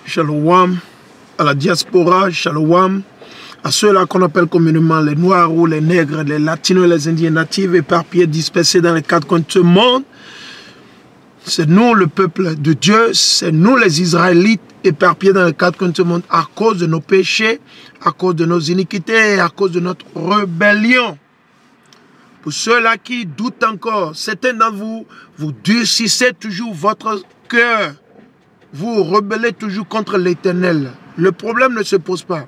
Shalom à la diaspora, shalom à ceux-là qu'on appelle communément les Noirs ou les Nègres, les Latinos et les Indiens natifs éparpillés, dispersés dans les quatre coins de ce monde. C'est nous le peuple de Dieu, c'est nous les Israélites éparpillés dans les quatre coins de ce monde à cause de nos péchés, à cause de nos iniquités et à cause de notre rébellion. Pour ceux-là qui doutent encore, certains d'entre vous, vous durcissez toujours votre cœur. Vous rebellez toujours contre l'Éternel. Le problème ne se pose pas.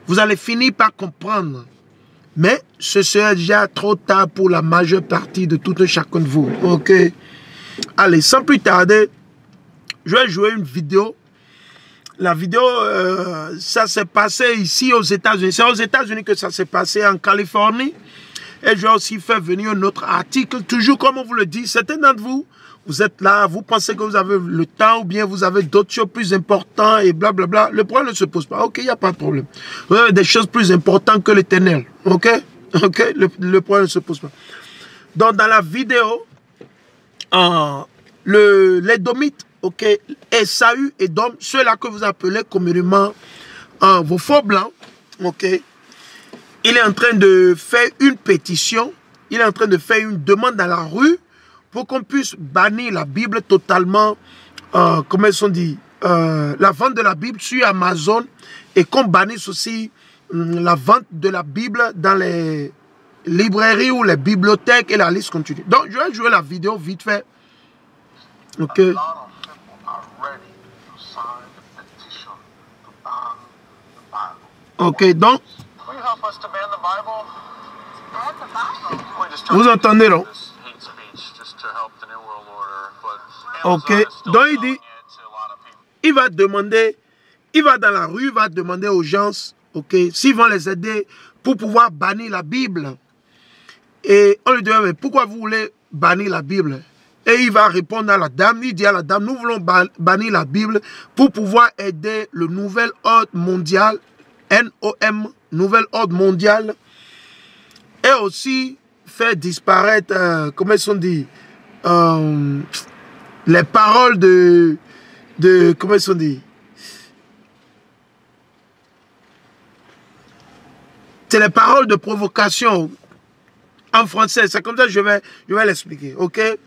Vous allez finir par comprendre. Mais ce sera déjà trop tard pour la majeure partie de tout et chacun de vous. Ok? Allez, sans plus tarder, je vais jouer une vidéo. La vidéo, ça s'est passé ici aux États-Unis. C'est aux États-Unis que ça s'est passé, en Californie. Et je vais aussi faire venir un autre article. Toujours comme on vous le dit, certains d'entre vous, vous êtes là, vous pensez que vous avez le temps ou bien vous avez d'autres choses plus importantes et blablabla. Le problème ne se pose pas. Ok, il n'y a pas de problème. Vous avez des choses plus importantes que l'Éternel. Ok? Ok? Le problème ne se pose pas. Donc, dans la vidéo, les Domites, ok, Esaü et Dom, ceux-là que vous appelez communément vos faux blancs, ok, il est en train de faire une pétition, il est en train de faire une demande dans la rue pour qu'on puisse bannir la Bible totalement, comment ils sont dit, la vente de la Bible sur Amazon et qu'on bannisse aussi la vente de la Bible dans les librairies ou les bibliothèques et la liste continue. Donc, je vais jouer la vidéo vite fait. Ok. Ok, donc, vous entendez, non? Ok, donc il dit, il va demander, il va dans la rue, il va demander aux gens, ok, s'ils vont les aider pour pouvoir bannir la Bible. Et on lui dit, mais pourquoi vous voulez bannir la Bible? Et il va répondre à la dame, il dit à la dame, nous voulons bannir la Bible pour pouvoir aider le nouvel ordre mondial, NOM, nouvel ordre mondial, et aussi faire disparaître, comment ils sont dit, les paroles de comment ils sont dit, c'est les paroles de provocation en français, c'est comme ça que je vais l'expliquer, ok?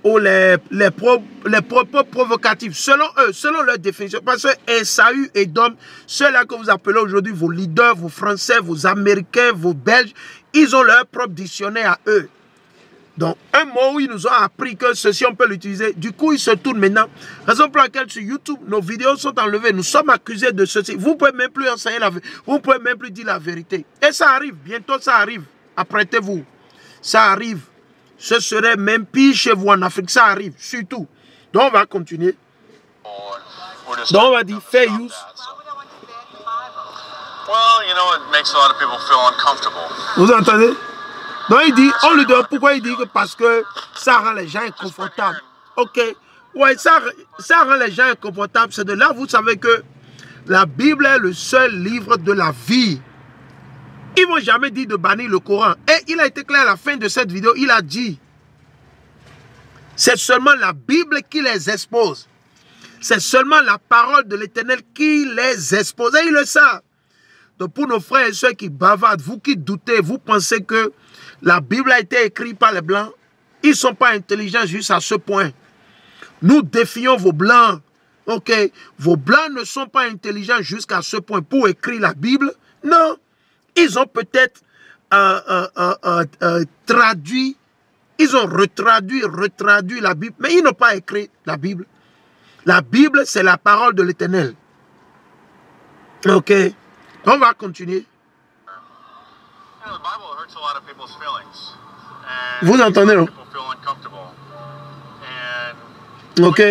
Ou les propos provocatifs, selon eux, selon leur définition. Parce que Esaü et Dom, ceux-là que vous appelez aujourd'hui vos leaders, vos Français, vos Américains, vos Belges, ils ont leur propre dictionnaire à eux. Donc, un mot où ils nous ont appris que ceci, on peut l'utiliser. Du coup, ils se tournent maintenant. Raison pour laquelle sur YouTube, nos vidéos sont enlevées. Nous sommes accusés de ceci. Vous ne pouvez même plus enseigner la vérité. Vous ne pouvez même plus dire la vérité. Et ça arrive. Bientôt, ça arrive. Apprêtez-vous. Ça arrive. Ce serait même pire chez vous en Afrique. Ça arrive, surtout. Donc, on va continuer. Donc, on va dire fair use. Vous entendez? Donc, il dit, on lui donne pourquoi il dit que parce que ça rend les gens inconfortables. Ok. Ouais, ça rend les gens inconfortables. C'est de là, vous savez que la Bible est le seul livre de la vie. Ils ne vont jamais dire de bannir le Coran. Et il a été clair à la fin de cette vidéo, il a dit, c'est seulement la Bible qui les expose. C'est seulement la parole de l'Éternel qui les expose. Et ils le savent. Donc pour nos frères et soeurs qui bavardent, vous qui doutez, vous pensez que la Bible a été écrite par les Blancs, ils ne sont pas intelligents juste à ce point. Nous défions vos Blancs. Ok, vos Blancs ne sont pas intelligents jusqu'à ce point pour écrire la Bible. Non. Ils ont peut-être traduit, ils ont retraduit la Bible, mais ils n'ont pas écrit la Bible. La Bible, c'est la parole de l'Éternel. Ok, on va continuer. Vous entendez, non? Ok.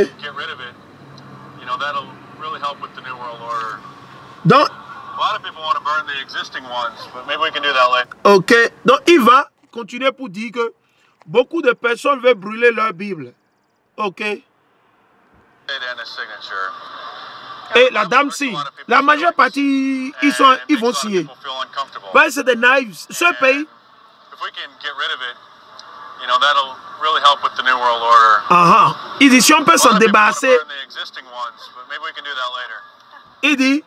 Donc, ok, donc il va continuer pour dire que beaucoup de personnes veulent brûler leur Bible. Ok. Et la dame signe. La majeure partie, ils vont signer. Ouais, c'est des naïfs. Ce pays. Il dit si on peut s'en débarrasser. il dit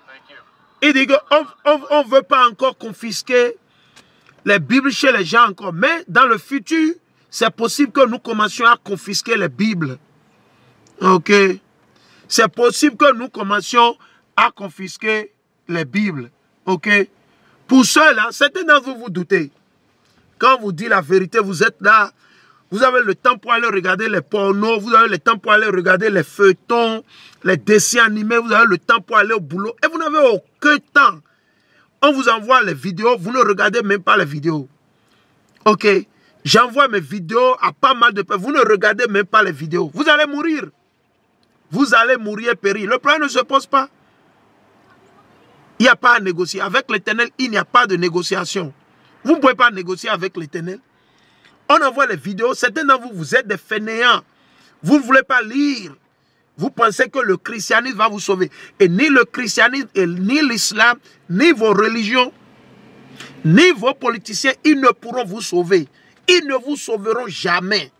qu'on ne veut pas encore confisquer les Bibles chez les gens encore. Mais dans le futur, c'est possible que nous commencions à confisquer les Bibles. Ok. C'est possible que nous commencions à confisquer les Bibles. Ok. Pour cela, certains d'entre vous vous doutez. Quand vous dites la vérité, vous êtes là. Vous avez le temps pour aller regarder les pornos. Vous avez le temps pour aller regarder les feuilletons, les dessins animés. Vous avez le temps pour aller au boulot. Et vous n'avez aucun temps. On vous envoie les vidéos. Vous ne regardez même pas les vidéos. Ok. J'envoie mes vidéos à pas mal de personnes. Vous ne regardez même pas les vidéos. Vous allez mourir. Vous allez mourir périr. Le problème ne se pose pas. Il n'y a pas à négocier. Avec l'Éternel, il n'y a pas de négociation. Vous ne pouvez pas négocier avec l'Éternel. On envoie les vidéos. Certains d'entre vous, vous êtes des fainéants. Vous ne voulez pas lire. Vous pensez que le christianisme va vous sauver. Et ni le christianisme, et ni l'islam, ni vos religions, ni vos politiciens, ils ne pourront vous sauver. Ils ne vous sauveront jamais.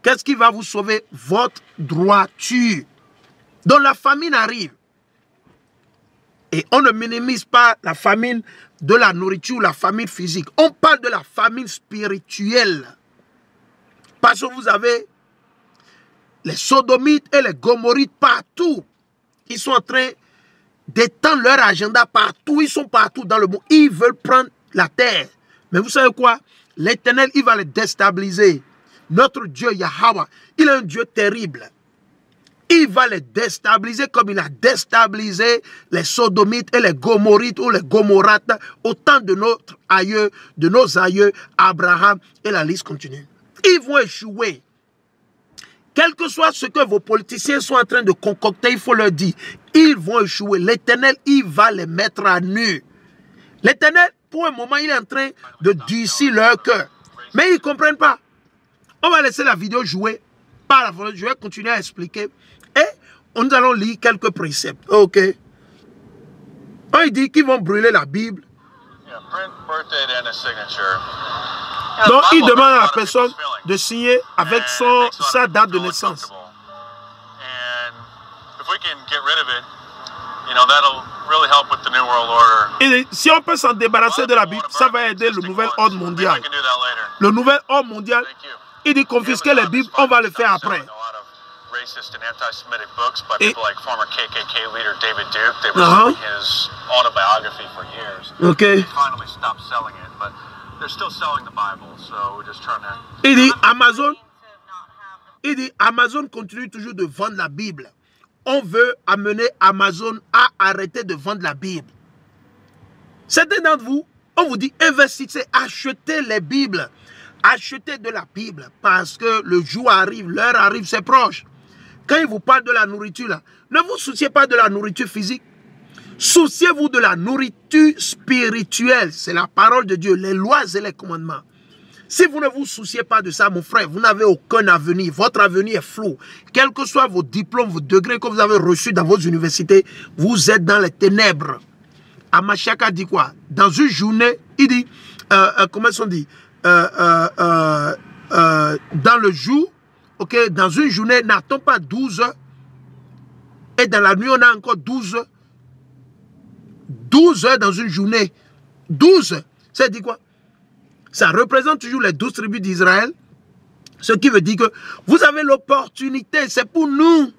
Qu'est-ce qui va vous sauver? Votre droiture. Donc la famine arrive. Et on ne minimise pas la famine de la nourriture ou la famine physique. On parle de la famine spirituelle. Parce que vous avez les sodomites et les gomorrites partout. Ils sont en train d'étendre leur agenda partout. Ils sont partout dans le monde. Ils veulent prendre la terre. Mais vous savez quoi? L'Éternel, il va les déstabiliser. Notre Dieu, Yahweh, il est un Dieu terrible. Il va les déstabiliser comme il a déstabilisé les sodomites et les gomorrites ou les gomorrates au temps de nos aïeux, Abraham, et la liste continue. Ils vont échouer. Quel que soit ce que vos politiciens sont en train de concocter, il faut leur dire, ils vont échouer. L'Éternel, il va les mettre à nu. L'Éternel, pour un moment, il est en train de durcir leur cœur. Mais ils ne comprennent pas. On va laisser la vidéo jouer par la volonté. Je vais continuer à expliquer. Et nous allons lire quelques préceptes. Ok. On dit qu'ils vont brûler la Bible. Donc, il demande à la personne de signer avec sa date de naissance. Et si on peut s'en débarrasser de la Bible, ça va aider le nouvel ordre mondial. Le nouvel ordre mondial, il dit confisquer les Bibles, on va le faire après. Racist and anti-Semitic books by people like former KKK leader David Duke. They were selling his autobiography for years. Okay. They finally stopped selling it, but they're still selling the Bible, so we're just trying to... Il dit Amazon continue toujours de vendre la Bible. On veut amener Amazon à arrêter de vendre la Bible. Certains d'entre vous, on vous dit investissez, achetez les Bibles. Achetez de la Bible parce que le jour arrive, l'heure arrive, c'est proche. Quand il vous parle de la nourriture, là, ne vous souciez pas de la nourriture physique. Souciez-vous de la nourriture spirituelle. C'est la parole de Dieu, les lois et les commandements. Si vous ne vous souciez pas de ça, mon frère, vous n'avez aucun avenir. Votre avenir est flou. Quels que soient vos diplômes, vos degrés que vous avez reçus dans vos universités, vous êtes dans les ténèbres. Amashaka dit quoi? Dans une journée, il dit, comment est-ce qu'on dit? Dans le jour, ok, dans une journée, n'attend pas 12 heures. Et dans la nuit, on a encore 12 heures. 12 heures dans une journée. 12, ça dit quoi? Ça représente toujours les 12 tribus d'Israël. Ce qui veut dire que vous avez l'opportunité, c'est pour nous.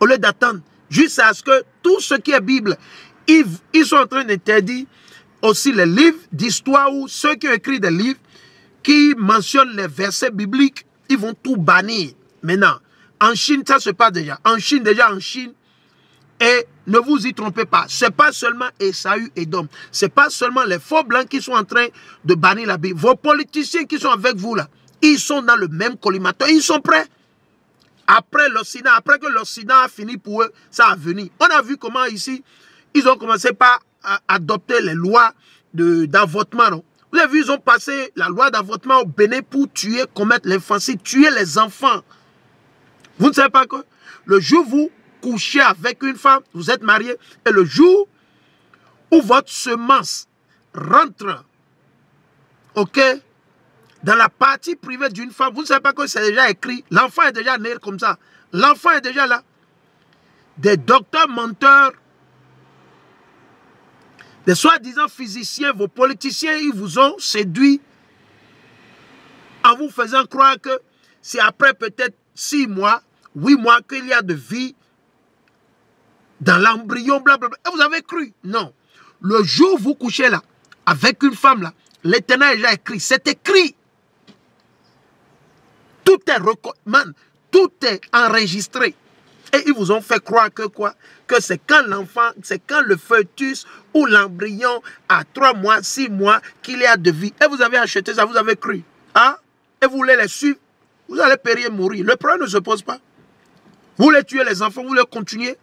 Au lieu d'attendre, jusqu'à ce que tout ce qui est Bible, ils sont en train d'interdire aussi les livres d'histoire ou ceux qui ont écrit des livres qui mentionnent les versets bibliques, ils vont tout bannir. Maintenant, en Chine, ça se passe déjà. En Chine, et ne vous y trompez pas, ce n'est pas seulement Esaü et Edom, ce n'est pas seulement les faux blancs qui sont en train de bannir la Bible. Vos politiciens qui sont avec vous là, ils sont dans le même collimateur, ils sont prêts. Après l'Occident, après que l'Occident a fini pour eux, ça a venu. On a vu comment ici, ils ont commencé par adopter les lois d'avortement. Vous avez vu, ils ont passé la loi d'avortement au Bénin pour tuer, commettre l'infanticide, tuer les enfants. Vous ne savez pas que le jour où vous couchez avec une femme, vous êtes marié, et le jour où votre semence rentre, ok, dans la partie privée d'une femme, vous ne savez pas que c'est déjà écrit, l'enfant est déjà né comme ça, l'enfant est déjà là. Des docteurs menteurs Des soi-disant physiciens, vos politiciens, ils vous ont séduit en vous faisant croire que c'est après peut-être 6 mois, 8 mois qu'il y a de vie dans l'embryon, blablabla. Et vous avez cru? Non. Le jour où vous couchez là, avec une femme là, l'Éternel a déjà écrit. C'est écrit. Tout est enregistré. Et ils vous ont fait croire que quoi? Que c'est quand l'enfant, c'est quand le fœtus ou l'embryon a 3 mois, 6 mois qu'il y a de vie. Et vous avez acheté ça, vous avez cru. Hein? Et vous voulez les suivre, vous allez périr et mourir. Le problème ne se pose pas. Vous voulez tuer les enfants, vous voulez continuer.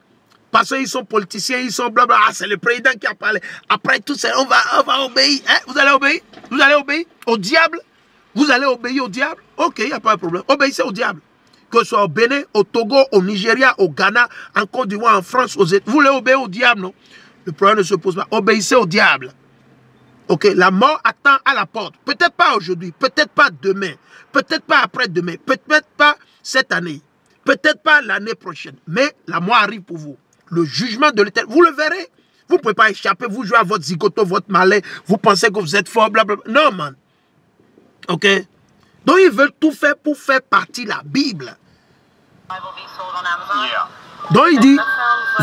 Parce qu'ils sont politiciens, ils sont blabla. Ah, c'est le président qui a parlé. Après tout ça, on va obéir. Hein? Vous allez obéir? Vous allez obéir au diable? Vous allez obéir au diable? Ok, il n'y a pas de problème. Obéissez au diable. Que ce soit au Bénin, au Togo, au Nigeria, au Ghana, en Côte d'Ivoire, en France, aux États-Unis. Vous voulez obéir au diable, non? Le problème ne se pose pas. Obéissez au diable. Ok, la mort attend à la porte. Peut-être pas aujourd'hui, peut-être pas demain, peut-être pas après-demain, peut-être pas cette année, peut-être pas l'année prochaine. Mais la mort arrive pour vous. Le jugement de l'Éternel, vous le verrez. Vous ne pouvez pas échapper, vous jouez à votre zigoto, votre malin, vous pensez que vous êtes fort, blablabla. Non, man. Ok? Donc, ils veulent tout faire pour faire partie de la Bible. Yeah. Donc, il dit,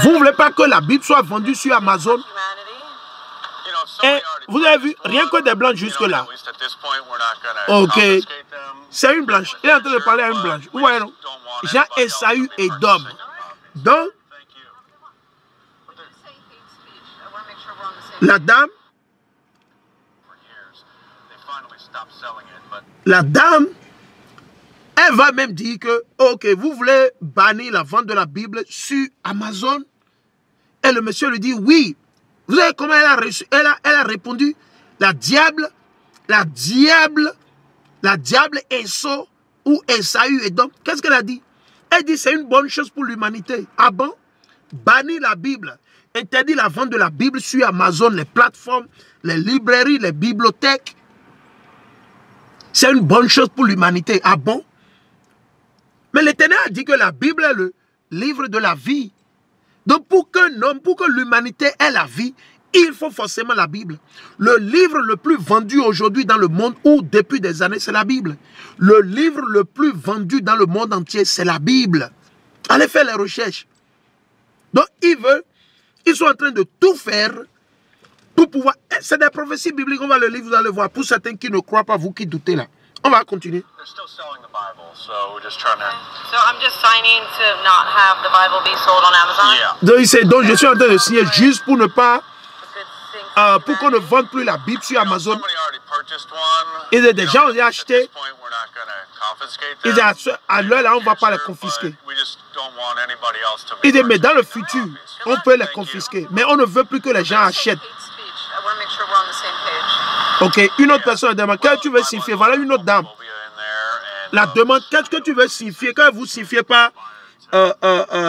vous ne voulez pas que la Bible soit vendue sur Amazon? Et vous avez vu, rien que des blancs jusque-là. Ok. C'est une blanche. Il est en train de parler à une blanche. Vous voyez, non? Jean, Esaü et Dom. Donc, la dame, elle va même dire que, ok, vous voulez bannir la vente de la Bible sur Amazon? Et le monsieur lui dit, oui. Vous savez comment elle a reçu? Elle a répondu, la diable Esau ou Esaü et donc, qu'est-ce qu'elle a dit? Elle dit, c'est une bonne chose pour l'humanité. Ah bon? Bannir la Bible, interdire la vente de la Bible sur Amazon, les plateformes, les librairies, les bibliothèques. C'est une bonne chose pour l'humanité. Ah bon? Mais l'Éternel a dit que la Bible est le livre de la vie. Donc pour que l'humanité ait la vie, il faut forcément la Bible. Le livre le plus vendu aujourd'hui dans le monde, ou depuis des années, c'est la Bible. Le livre le plus vendu dans le monde entier, c'est la Bible. Allez faire les recherches. Donc ils sont en train de tout faire pour pouvoir... C'est des prophéties bibliques, on va le lire, vous allez voir. Pour certains qui ne croient pas, vous qui doutez là. On va continuer. Donc je suis en train de signer juste pour ne pas... pour qu'on ne vende plus la Bible sur Amazon. Et des gens ont acheté. Ils disent, à l'heure là, on ne va pas les confisquer. Ils disent, mais dans le futur, on peut les confisquer. Mais on ne veut plus que les gens achètent. Ok, une autre personne demande, qu'est-ce que tu veux signifier? Voilà une autre dame. La demande, qu'est-ce que tu veux signifier? Quand vous ne signifiez pas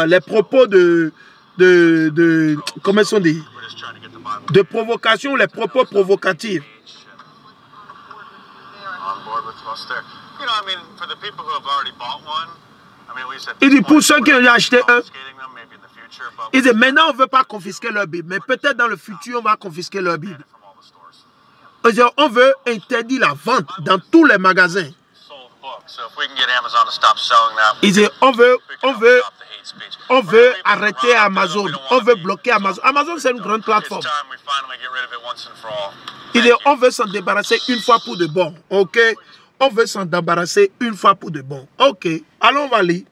les propos comment sont dit? De provocation, les propos provocatifs. Il dit, pour ceux qui ont acheté un, il dit, maintenant on ne veut pas confisquer leur Bible, mais peut-être dans le futur on va confisquer leur Bible. On veut interdire la vente dans tous les magasins. Il dit, on veut arrêter Amazon, on veut bloquer Amazon. Amazon, c'est une grande plateforme. Il dit, on veut s'en débarrasser une fois pour de bon. Ok? On veut s'en débarrasser une fois pour de bon. Ok? Allons, on va lire.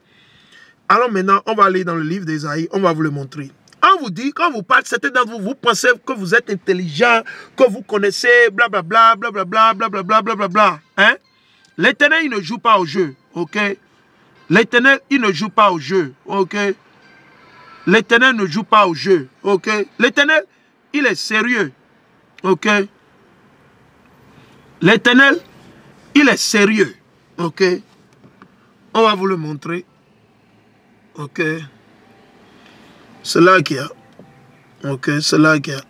Alors maintenant, on va aller dans le livre d'Ésaïe, on va vous le montrer. On vous dit, quand vous parlez, certains d'entre vous, vous pensez que vous êtes intelligent, que vous connaissez, blablabla, blablabla, blablabla, blablabla. Hein? L'Éternel, il ne joue pas au jeu, ok? L'Éternel, il ne joue pas au jeu, ok? L'Éternel ne joue pas au jeu, ok? L'Éternel, il est sérieux, ok? L'Éternel, il est sérieux, ok? On va vous le montrer, ok? C'est là qu'il y a, ok? C'est là qu'il y a.